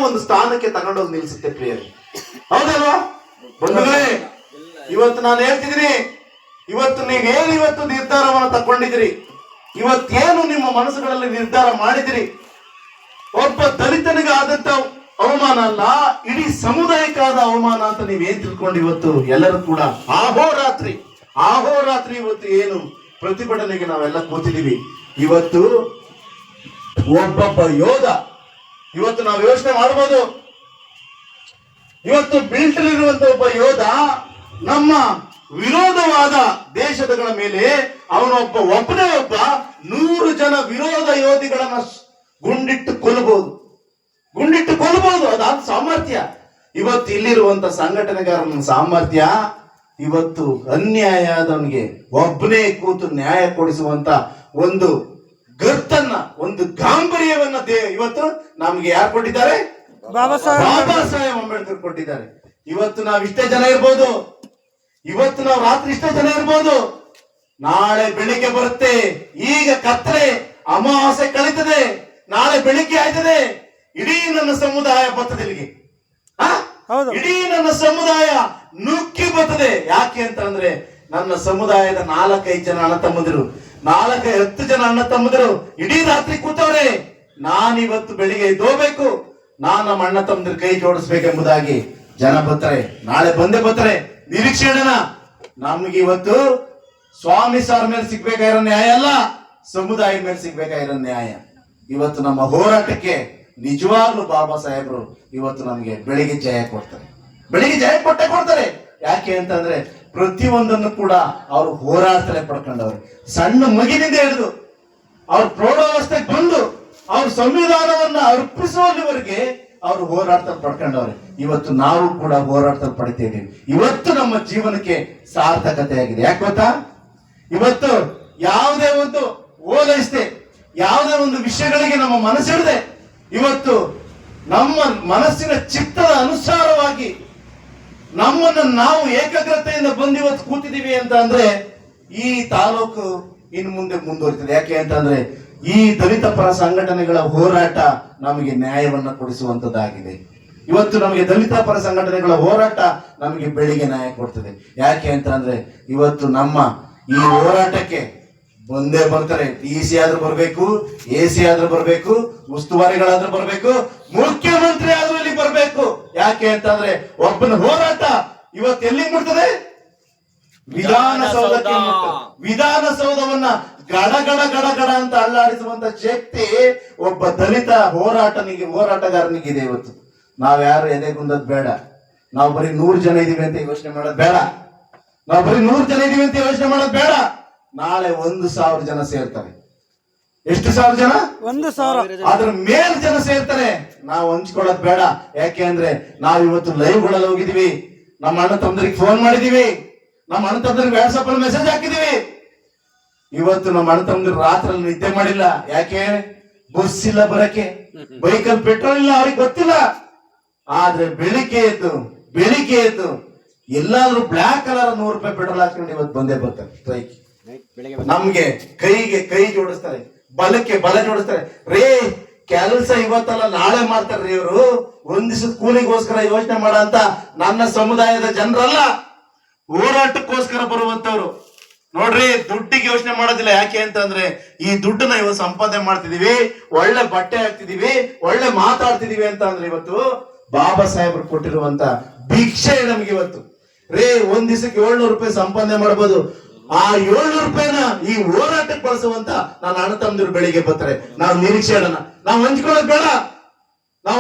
ಒಂದು ಸ್ಥಾನಕ್ಕೆ ತಗೊಂಡೋಗಿ ನಿಲ್ಲಿಸುತ್ತೆ ಪ್ರಿಯರೇ. ಹೌದಲ್ವಾ ಬಂಧುಗಳೇ? ಇವತ್ತು ನಾನು ಹೇಳ್ತಿದ್ದೀನಿ, ಇವತ್ತು ನೀವೇನು ಇವತ್ತು ನಿರ್ಧಾರವನ್ನು ತಗೊಂಡಿದ್ದೀರಿ, ಇವತ್ತೇನು ನಿಮ್ಮ ಮನಸ್ಸುಗಳಲ್ಲಿ ನಿರ್ಧಾರ ಮಾಡಿದಿರಿ, ಒಬ್ಬ ದಲಿತನಿಗೆ ಆದಂತ ಅವಮಾನ ಅಲ್ಲ, ಇಡೀ ಸಮುದಾಯಕ್ಕಾದ ಅವಮಾನ ಅಂತ ನೀವೇನ್ ತಿಳ್ಕೊಂಡು ಇವತ್ತು ಎಲ್ಲರೂ ಕೂಡ ಅಹೋರಾತ್ರಿ ಇವತ್ತು ಏನು ಪ್ರತಿಭಟನೆಗೆ ನಾವೆಲ್ಲ ಕೂತಿದ್ದೀವಿ. ಇವತ್ತು ಒಬ್ಬೊಬ್ಬ ಯೋಧ, ಇವತ್ತು ನಾವು ಯೋಚನೆ ಮಾಡಬಹುದು, ಇವತ್ತು ಮಿಲಿಟರಿ ಇರುವಂತ ಒಬ್ಬ ಯೋಧ ನಮ್ಮ ವಿರೋಧವಾದ ದೇಶಗಳ ಮೇಲೆ ಒಬ್ಬನೇ ಒಬ್ಬ 100 ಜನ ವಿರೋಧ ಯೋಧಿಗಳನ್ನ ಗುಂಡಿಟ್ಟು ಕೊಲ್ಲಬಹುದು. ಅದಾದ ಸಾಮರ್ಥ್ಯ. ಇವತ್ತು ಇಲ್ಲಿರುವಂತ ಸಂಘಟನೆಗಾರನ ಸಾಮರ್ಥ್ಯ ಇವತ್ತು ಅನ್ಯಾಯ ಆದವನಿಗೆ ಒಬ್ಬನೇ ಕೂತು ನ್ಯಾಯ ಕೊಡಿಸುವಂತ ಒಂದು ಗರ್ತನ್ನ, ಒಂದು ಗಾಂಭೀರ್ಯವನ್ನ ಇವತ್ತು ನಮ್ಗೆ ಯಾರು ಕೊಟ್ಟಿದ್ದಾರೆ? ಬಾಬಾ ಸಾಹೇಬ್ ಅಂಬೇಡ್ಕರ್ ಕೊಟ್ಟಿದ್ದಾರೆ. ಇವತ್ತು ನಾವು ಇಷ್ಟೇ ಜನ ಇರ್ಬೋದು, ಇವತ್ತು ನಾವು ರಾತ್ರಿ ಇಷ್ಟೇ ಜನ ಇರ್ಬೋದು, ನಾಳೆ ಬೆಳಿಗ್ಗೆ ಬರುತ್ತೆ. ಈಗ ಕತ್ತಲೆ ಅಮಾವಾಸ್ಯೆ ಕಳೀತದೆ, ನಾಳೆ ಬೆಳಿಗ್ಗೆ ಆಯ್ತದೆ, ಇಡೀ ನನ್ನ ಸಮುದಾಯ ಬರ್ತದೆ ಇಲ್ಲಿಗೆ. ಇಡೀ ನನ್ನ ಸಮುದಾಯ ನುಗ್ಗಿ ಬರ್ತದೆ. ಯಾಕೆ ಅಂತಂದ್ರೆ ನನ್ನ ಸಮುದಾಯದ 4-5 ಜನ ಅಣ್ಣ ತಮ್ಮಂದಿರು, 4-10 ಜನ ಅಣ್ಣ ತಮ್ಮಂದಿರು ಇಡೀ ರಾತ್ರಿ ಕೂತವ್ರೆ. ನಾನಿವತ್ತು ಬೆಳಿಗ್ಗೆ ಎದ್ದೋಗ್ಬೇಕು, ನಾನು ನಮ್ಮ ಅಣ್ಣ ತಮ್ಮಂದಿರ ಕೈ ಜೋಡಿಸ್ಬೇಕೆಂಬುದಾಗಿ ಜನ ಬರ್ತಾರೆ. ನಾಳೆ ಬಂದೇ ಬರ್ತಾರೆ. ನಿರೀಕ್ಷೆ ಇಡೋಣ. ನಮ್ಗೆ ಇವತ್ತು ಸ್ವಾಮಿ ಸಾರ್ ಮೇಲೆ ಸಿಗ್ಬೇಕಾಗಿರೋ ನ್ಯಾಯ ಅಲ್ಲ, ಸಮುದಾಯದ ಮೇಲೆ ಸಿಗ್ಬೇಕಾಗಿರೋ ನ್ಯಾಯ. ಇವತ್ತು ನಮ್ಮ ಹೋರಾಟಕ್ಕೆ ನಿಜವಾಗ್ಲೂ ಬಾಬಾ ಸಾಹೇಬರು ಇವತ್ತು ನಮ್ಗೆ ಬೆಳಿಗ್ಗೆ ಜಯ ಕೊಡ್ತಾರೆ, ಬೆಳಿಗ್ಗೆ ಜಯ ಕೊಡ್ತಾರೆ. ಯಾಕೆ ಅಂತಂದ್ರೆ ಪ್ರತಿಯೊಂದನ್ನು ಕೂಡ ಅವರು ಹೋರಾಟದಲ್ಲೇ ಪಡ್ಕೊಂಡವ್ರೆ. ಸಣ್ಣ ಮಗಿನಿಂದ ಹಿಡಿದು ಅವ್ರ ಪ್ರೌಢಾವಸ್ಥೆಗೆ ಬಂದು ಅವ್ರ ಸಂವಿಧಾನವನ್ನ ಅರ್ಪಿಸುವಲ್ಲಿವರೆಗೆ ಅವರು ಹೋರಾಟದಲ್ಲಿ ಪಡ್ಕೊಂಡವ್ರೆ. ಇವತ್ತು ನಾವು ಕೂಡ ಹೋರಾಟದಲ್ಲಿ ಪಡಿತೇವೆ. ಇವತ್ತು ನಮ್ಮ ಜೀವನಕ್ಕೆ ಸಾರ್ಥಕತೆ ಆಗಿದೆ. ಯಾಕೆ ಗೊತ್ತಾ? ಇವತ್ತು ಯಾವುದೇ ಒಂದು ಓಲೈಸದೆ, ಯಾವುದೇ ಒಂದು ವಿಷಯಗಳಿಗೆ ನಮ್ಮ ಮನಸ್ಸಿಡದೆ, ಇವತ್ತು ನಮ್ಮ ಮನಸ್ಸಿನ ಚಿತ್ತದ ಅನುಸಾರವಾಗಿ ನಮ್ಮನ್ನು ನಾವು ಏಕಾಗ್ರತೆಯಿಂದ ಬಂದು ಇವತ್ತು ಕೂತಿದ್ದೀವಿ ಅಂತ ಅಂದ್ರೆ ಈ ತಾಲೂಕು ಇನ್ನು ಮುಂದೆ ಮುಂದುವರಿತದೆ. ಯಾಕೆ ಅಂತಂದ್ರೆ ಈ ದಲಿತ ಪರ ಸಂಘಟನೆಗಳ ಹೋರಾಟ ನಮಗೆ ನ್ಯಾಯವನ್ನ ಕೊಡಿಸುವಂತದ್ದಾಗಿದೆ. ಇವತ್ತು ನಮಗೆ ದಲಿತ ಪರ ಸಂಘಟನೆಗಳ ಹೋರಾಟ ನಮಗೆ ಬೆಳಿಗ್ಗೆ ನ್ಯಾಯ ಕೊಡ್ತದೆ. ಯಾಕೆ ಅಂತ ಅಂದ್ರೆ ಇವತ್ತು ನಮ್ಮ ಈ ಹೋರಾಟಕ್ಕೆ ಬಂದೇ ಬರ್ತಾರೆ. ಟಿ.ಸಿ ಆದ್ರೂ ಬರ್ಬೇಕು, ಎ.ಸಿ ಆದ್ರೂ ಬರ್ಬೇಕು, ಉಸ್ತುವಾರಿಗಳಾದ್ರೂ ಬರ್ಬೇಕು, ಮುಖ್ಯಮಂತ್ರಿ ಆದ್ರೂ ಇಲ್ಲಿ ಬರ್ಬೇಕು. ಯಾಕೆ ಅಂತಂದ್ರೆ ಒಬ್ಬನ ಹೋರಾಟ ಇವತ್ತು ಎಲ್ಲಿ ಮುಟ್ತದೆ? ವಿಧಾನಸೌಧಕ್ಕೆ. ವಿಧಾನಸೌಧವನ್ನ ಗಡ ಅಂತ ಅಲ್ಲಾಡಿಸುವಂತ ಶಕ್ತಿ ಒಬ್ಬ ದಲಿತ ಹೋರಾಟಗಾರನಿಗಿದೆ. ಇವತ್ತು ನಾವ್ಯಾರು ಎದೆಗುಂದದ್ ಬೇಡ. ನಾವು ಬರೀ 100 ಜನ ಇದೀವಿ ಅಂತ ಯೋಚನೆ ಮಾಡೋದು ಬೇಡ. ನಾಳೆ 1,000 ಜನ ಸೇರ್ತಾರೆ. ಎಷ್ಟು ಸಾವಿರ ಜನ? 1,000. ಅದ್ರ ಮೇಲ್ ಜನ ಸೇರ್ತಾರೆ. ನಾವು ಹಂಚ್ಕೊಳ್ಳೋದು ಬೇಡ. ಯಾಕೆ ಅಂದ್ರೆ ನಾವು ಇವತ್ತು ಲೈವ್ಗಳಲ್ಲಿ ಹೋಗಿದೀವಿ, ನಮ್ಮ ಅಣ್ಣ ತಮ್ಮದರಿಗೆ ಫೋನ್ ಮಾಡಿದೀವಿ, ನಮ್ಮ ಅಣ್ಣ ತಮ್ಮದರಿಗೆ ವಾಟ್ಸಪ್ ಅಲ್ಲಿ ಮೆಸೇಜ್ ಹಾಕಿದೀವಿ. ಇವತ್ತು ನಮ್ಮ ಅಣ್ಣ ತಮ್ಮದ್ರು ರಾತ್ರಿ ನಿದ್ದೆ ಮಾಡಿಲ್ಲ. ಯಾಕೆ? ಬಸ್ ಇಲ್ಲ ಬರಕ್ಕೆ, ಬೈಕಲ್ಲಿ ಪೆಟ್ರೋಲ್ ಇಲ್ಲ, ಅವ್ರಿಗೆ ಗೊತ್ತಿಲ್ಲ. ಆದ್ರೆ ಬೆಳಿಗ್ಗೆ ಎದ್ದು ಎಲ್ಲಾದ್ರೂ ಬ್ಲಾಕ್ ಕಲರ್ 100 ರೂಪಾಯಿ ಪೆಟ್ರೋಲ್ ಹಾಕೊಂಡು ಇವತ್ತು ಬಂದೇ ಬರ್ತಾರೆ ಸ್ಟ್ರೈಕ್. ನಮ್ಗೆ ಕೈ ಜೋಡಿಸ್ತಾರೆ, ಬಲಕ್ಕೆ ಬಲ ಜೋಡಿಸ್ತಾರೆ. ರೇ ಕೆಲಸ ಇವತ್ತಲ್ಲ ನಾಳೆ ಮಾಡ್ತಾರ್ರಿ ಇವರು. ಒಂದ್ ದಿವಸದ ಕೂಲಿಗೋಸ್ಕರ ಯೋಚನೆ ಮಾಡಂತ ನನ್ನ ಸಮುದಾಯದ ಜನರಲ್ಲ, ಹೋರಾಟಕ್ಕೋಸ್ಕರ ಬರುವಂತವ್ರು. ನೋಡ್ರಿ, ದುಡ್ಡಿಗೆ ಯೋಚನೆ ಮಾಡೋದಿಲ್ಲ. ಯಾಕೆ ಅಂತಂದ್ರೆ ಈ ದುಡ್ಡನ್ನ ಇವತ್ತು ಸಂಪಾದನೆ ಮಾಡ್ತಿದೀವಿ, ಒಳ್ಳೆ ಬಟ್ಟೆ ಹಾಕ್ತಿದೀವಿ, ಒಳ್ಳೆ ಮಾತಾಡ್ತಿದೀವಿ ಅಂತ ಅಂದ್ರೆ ಇವತ್ತು ಬಾಬಾ ಸಾಹೇಬ್ರು ಕೊಟ್ಟಿರುವಂತ ಭಿಕ್ಷೆ ನಮ್ಗೆ ಇವತ್ತು. ಒಂದ್ ದಿವಸಕ್ಕೆ 700 ರೂಪಾಯಿ ಸಂಪಾದನೆ ಮಾಡ್ಬೋದು. ಆ 700 ರೂಪಾಯಿನ ಈ ಹೋರಾಟಕ್ಕೆ ಬಳಸುವಂತ ನನ್ನ ಅಣ್ಣ ತಮ್ಮದಿರು ಬೆಳಿಗ್ಗೆ ಬರ್ತಾರೆ. ನಾವು ನಿರೀಕ್ಷೆ ಇಡೋಣ. ನಾವು ಹಂಚ್ಕೊಳ್ಳೋದು ಬೇಡ. ನಾವು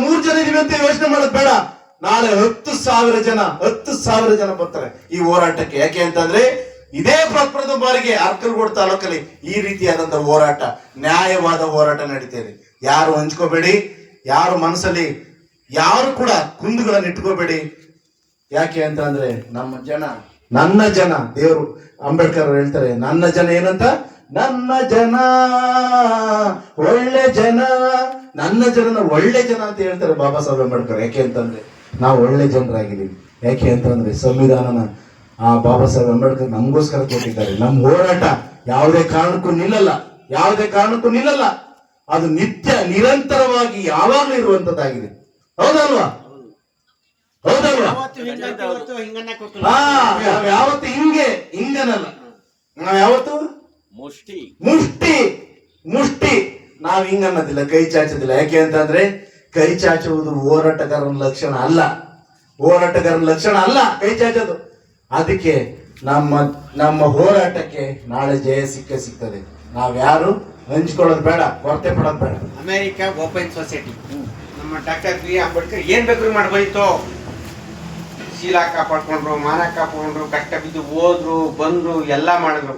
100 ಜನ ಇದೀವಿ ಅಂತ ಯೋಚನೆ ಮಾಡೋದು ಬೇಡ. ನಾಳೆ 10,000 ಜನ ಬರ್ತಾರೆ ಈ ಹೋರಾಟಕ್ಕೆ. ಯಾಕೆ ಅಂತಂದ್ರೆ ಇದೇ ಪ್ರಥಮ ಬಾರಿಗೆ ಅರ್ಕಲ್ಗೋಡು ತಾಲೂಕಲ್ಲಿ ಈ ರೀತಿಯಾದಂತ ಹೋರಾಟ, ನ್ಯಾಯವಾದ ಹೋರಾಟ ನಡೀತಿದೆ. ಯಾರು ಹಂಚ್ಕೋಬೇಡಿ, ಯಾರು ಮನಸ್ಸಲ್ಲಿ ಯಾರು ಕೂಡ ಕುಂದುಗಳನ್ನ ಇಟ್ಕೋಬೇಡಿ. ಯಾಕೆ ಅಂತ ಅಂದ್ರೆ ನನ್ನ ಜನ ದೇವರು ಅಂಬೇಡ್ಕರ್ ಹೇಳ್ತಾರೆ, ನನ್ನ ಜನ ಏನಂತ? ನನ್ನ ಜನ ಒಳ್ಳೆ ಜನ, ನನ್ನ ಜನನ ಒಳ್ಳೆ ಜನ ಅಂತ ಹೇಳ್ತಾರೆ ಬಾಬಾ ಸಾಹೇಬ್ ಅಂಬೇಡ್ಕರ್. ಯಾಕೆ ಅಂತಂದ್ರೆ ನಾವು ಒಳ್ಳೆ ಜನರಾಗಿದ್ದೀವಿ. ಯಾಕೆ ಅಂತಂದ್ರೆ ಸಂವಿಧಾನನ ಬಾಬಾ ಸಾಹೇಬ್ ಅಂಬೇಡ್ಕರ್ ನಮಗೋಸ್ಕರ ಕೊಟ್ಟಿದ್ದಾರೆ. ನಮ್ಮ ಹೋರಾಟ ಯಾವುದೇ ಕಾರಣಕ್ಕೂ ನಿಲ್ಲಲ್ಲ. ಅದು ನಿತ್ಯ ನಿರಂತರವಾಗಿ ಯಾವಾಗಲೂ ಇರುವಂತದ್ದಾಗಿದೆ. ಹೌದಲ್ವಾ? ಹೌದಲ್ವಾ? ಹಾ, ನಾವ್ ಯಾವತ್ತು ಹಿಂಗನಲ್ಲ, ನಾವ್ ಯಾವತ್ತು ಮುಷ್ಟಿ ಮುಷ್ಟಿ ಮುಷ್ಟಿ ನಾವ್ ಹಿಂಗನ್ನೋದಿಲ್ಲ, ಕೈ ಚಾಚೋದಿಲ್ಲ. ಯಾಕೆ ಅಂತಂದ್ರೆ ಕೈ ಚಾಚುವುದು ಹೋರಾಟಗಾರನ ಲಕ್ಷಣ ಅಲ್ಲ, ಹೋರಾಟಗಾರನ ಲಕ್ಷಣ ಅಲ್ಲ ಕೈ ಚಾಚೋದು. ಅದಕ್ಕೆ ನಮ್ಮ ಹೋರಾಟಕ್ಕೆ ನಾಳೆ ಜಯ ಸಿಗ್ತದೆ. ನಾವ್ಯಾರು ಹಂಚ್ಕೊಳ್ಳೋದು ಬೇಡ, ಕೊರತೆ ಪಡೋದು ಬೇಡ. ಅಮೆರಿಕ ಓಪನ್ ಸೊಸೈಟಿ ನಮ್ಮ ಡಾಕ್ಟರ್ ಬಿ ಅಂಬೇಡ್ಕರ್ ಏನ್ ಬೇಕಾದ್ರೂ ಮಾಡ್ಬೋದಿತ್ತು. ಶೀಲ ಕಾಪಾಡ್ಕೊಂಡ್ರು, ಮಾನ ಕಾಪಾಡ್ಕೊಂಡ್ರು, ಕಷ್ಟ ಬಿದ್ದು ಹೋದ್ರು ಬಂದ್ರು ಎಲ್ಲ ಮಾಡಿದ್ರು.